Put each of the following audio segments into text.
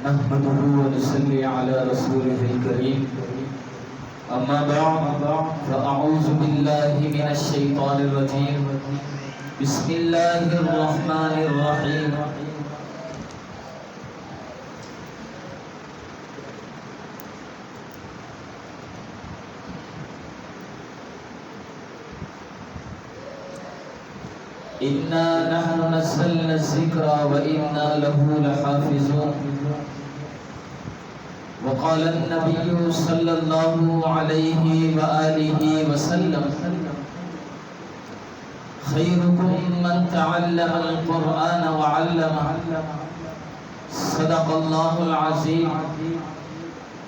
نحمده ونصلي على رسوله الكريم أما بعد فأعوذ بالله من الشيطان الرجيم بسم الله الرحمن الرحيم إنا نحن نزلنا الذكر وإنا له لحافظون وقال النبي صلى الله عليه وآله وسلم خيركم من تعلم القرآن وعلمه صدق الله العظيم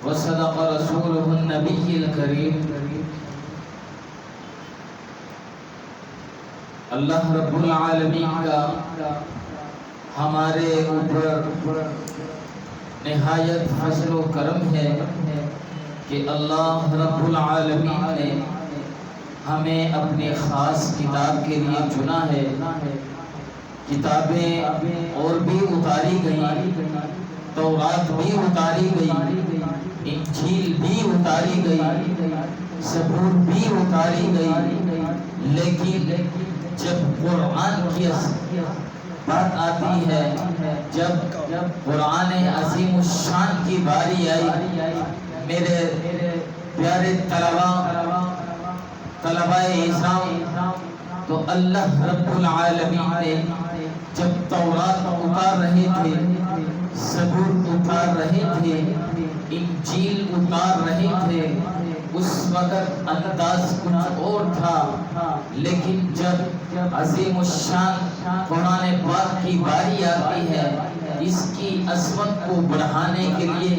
وصدق رسوله النبي الكريم اللہ رب العالمین کا ہمارے اوپر نہایت فضل و کرم ہے کہ اللہ رب العالمین نے ہمیں اپنے خاص کتاب کے لیے چنا ہے۔ کتابیں اور بھی اتاری گئیں، تورات بھی اتاری گئی، انجیل بھی اتاری گئی، زبور بھی اتاری گئی، لیکن جب قرآن کی بات آتی ہے، جب قرآن عظیم الشان کی باری آئی، میرے پیارے طلبہ اعظام، تو اللہ رب العالمین نے جب تورات اتار رہے تھے، زبور اتار رہے تھے، انجیل اتار رہے تھے، اس وقت انداز کچھ اور تھا، لیکن جب عظیم الشان قرآن پاک کی باری آتی ہے، اس کی عظمت کو بڑھانے کے لیے،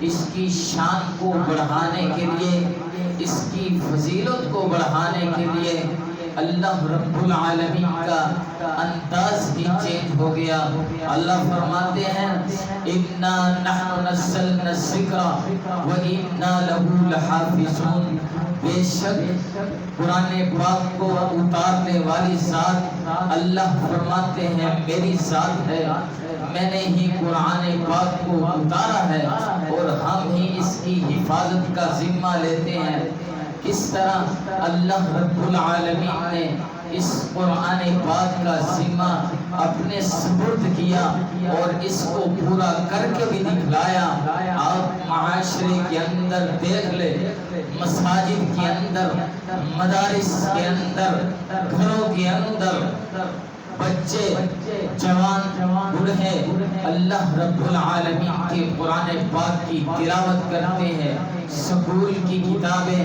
اس کی شان کو بڑھانے کے لیے، اس کی فضیلت کو بڑھانے کے لیے اللہ رب العالمین کا انداز ہی چینج ہو گیا۔ اللہ فرماتے ہیں اِنَّا نَحْنُ نَزَّلْنَا الذِّكْرَ وَإِنَّا لَهُ لَحَافِظُونَ، بے شک قرآن پاک کو اتارنے والی ذات اللہ فرماتے ہیں میری ذات ہے، میں نے ہی قرآن پاک کو اتارا ہے اور ہم ہی اس کی حفاظت کا ذمہ لیتے ہیں۔ کس طرح اللہ رب العالمین نے اس قرآن پاک کا ذمہ اپنے سپرد کیا اور اس کو پورا کر کے بھی دکھلایا۔ آپ معاشرے کے اندر دیکھ لیں، مساجد کے اندر، مدارس کے اندر، گھروں کے اندر، بچے، جوان، بوڑھے اللہ رب العالمین کے قرآن پاک کی تلاوت کرتے ہیں۔ سکول کی کتابیں،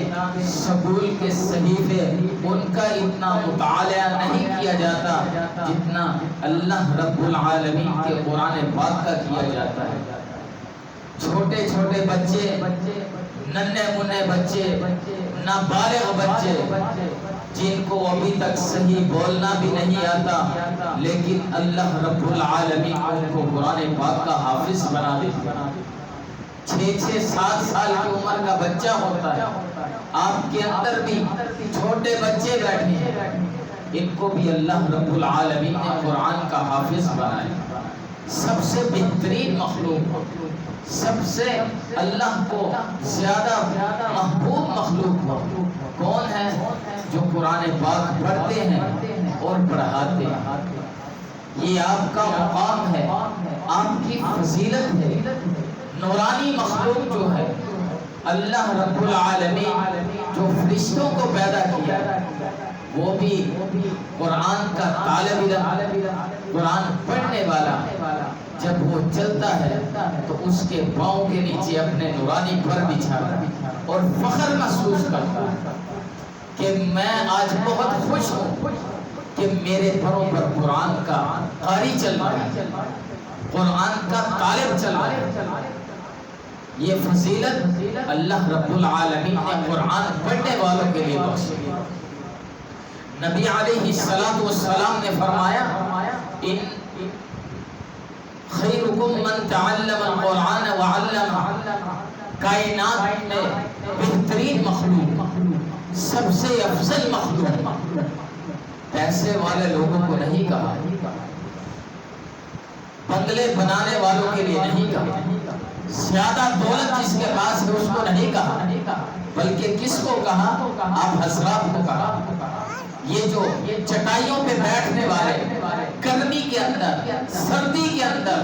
سکول کے صحیفے، ان کا اتنا مطالعہ نہیں کیا جاتا جتنا اللہ رب العالمین کے قرآن پاک کا کیا جاتا ہے۔ چھوٹے چھوٹے بچے، ننھے منھے بچے، نابالغ بچے، جن کو ابھی تک صحیح بولنا بھی نہیں آتا، لیکن اللہ رب العالمین ان کو قرآن پاک کا حافظ بنا دیتا۔ 6 7 سال کی عمر کا بچہ ہوتا ہے، آپ کے اندر بھی چھوٹے بچے بیٹھے ہیں، ان کو بھی اللہ رب العالمین نے قرآن کا حافظ بنایا۔ سب سے بہترین مخلوق، سب سے اللہ کو زیادہ محبوب مخلوق کون ہے؟ جو قرآن پاک پڑھتے ہیں اور پڑھاتے ہیں۔ یہ آپ کا مقام ہے، آپ کی فضیلت ہے۔ نورانی مخلوق جو ہے، اللہ رب العالمین جو فرشتوں کو پیدا کیا، وہ بھی قرآن کا طالب علم، قرآن پڑھنے والا، جب وہ چلتا ہے تو اس کے پاؤں کے نیچے اپنے نورانی پر بچھاتا ہے اور فخر محسوس کرتا ہے کہ میں آج بہت خوش ہوں کہ میرے پروں پر قرآن کا قاری چل رہا ہے، قرآن کا طالب چل رہا ہے۔ یہ فضیلت اللہ رب العالمین نے قرآن پڑھنے والوں کے لیے بخشی۔ نبی علیہ السلام نے فرمایا ان خیرکم من تعلم القرآن وعلمہ، کائنات میں بہترین مخلوق، سب سے افضل مخلوق پیسے والے لوگوں کو نہیں کہا، بنگلے بنانے والوں کے لیے نہیں کہا، زیادہ دولت جس کے پاس ہے اس کو نہیں کہا، بلکہ کس کو کہا؟ آپ حضرات کو کہا۔ یہ جو چٹائیوں پہ بیٹھنے والے گرمی کے اندر، سردی کے اندر،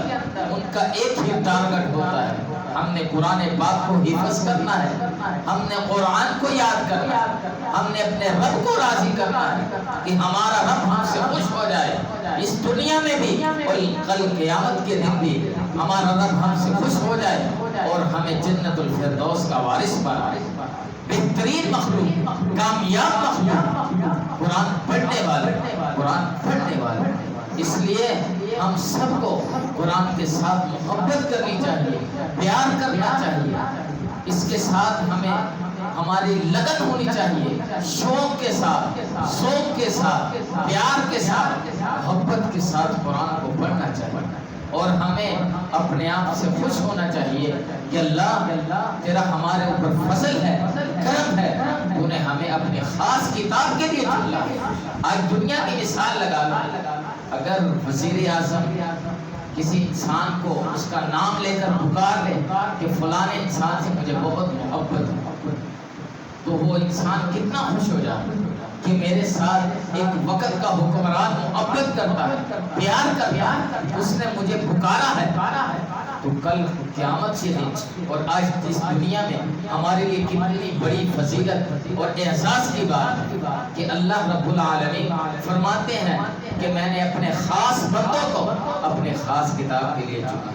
ان کا ایک ہی ٹارگٹ ہوتا ہے، ہم نے قرآن پاک کو حفظ کرنا ہے، ہم نے قرآن کو یاد کرنا ہے، ہم نے اپنے رب کو راضی کرنا ہے کہ ہمارا رب ہم سے خوش ہو جائے اس دنیا میں بھی اور کل قیامت کے دن بھی ہمارا رب ہم سے خوش ہو جائے اور ہمیں جنت الفردوس کا وارث بنائے۔ بہترین مخلوق، کامیاب مخلوق قرآن پڑھنے والے، قرآن پڑھنے والے۔ اس لیے ہم سب کو قرآن کے ساتھ محبت کرنی چاہیے، پیار کرنا چاہیے، اس کے ساتھ ہمیں ہماری لگن ہونی چاہیے، شوق کے ساتھ، ذوق کے ساتھ، پیار کے ساتھ، محبت کے ساتھ قرآن کو پڑھنا چاہیے، اور ہمیں اپنے آپ سے خوش ہونا چاہیے کہ اللہ تیرا ہمارے اوپر فضل ہے، کرم ہے، تو نے ہمیں اپنے خاص کتاب کے لیے چنا ہے۔ آج دنیا کی مثال لگا لو، اگر وزیر اعظم کسی انسان کو اس کا نام لے کر پکار لے کہ فلاں انسان سے مجھے بہت محبت ہے، تو وہ انسان کتنا خوش ہو جاتا کہ میرے ساتھ ایک وقت کا حکمران محبت کرتا ہے، پیار کرتا ہے، اس نے مجھے پکارا ہے۔ تو کل قیامت سے دن اور آج اس دنیا میں ہمارے لیے کتنی بڑی فضیلت اور اعزاز کی بات ہے کہ اللہ رب العالمین فرماتے ہیں کہ میں نے اپنے خاص بندوں کو اپنے خاص کتاب کے لیے چنا۔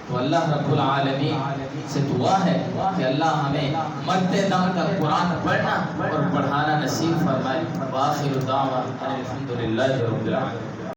تو اللہ رب العالمین سے دعا ہے کہ اللہ ہمیں مرتے دم تک قرآن پڑھنا اور پڑھانا نصیب فرمائے۔ وآخر دعوانا الحمدللہ رب العالمین۔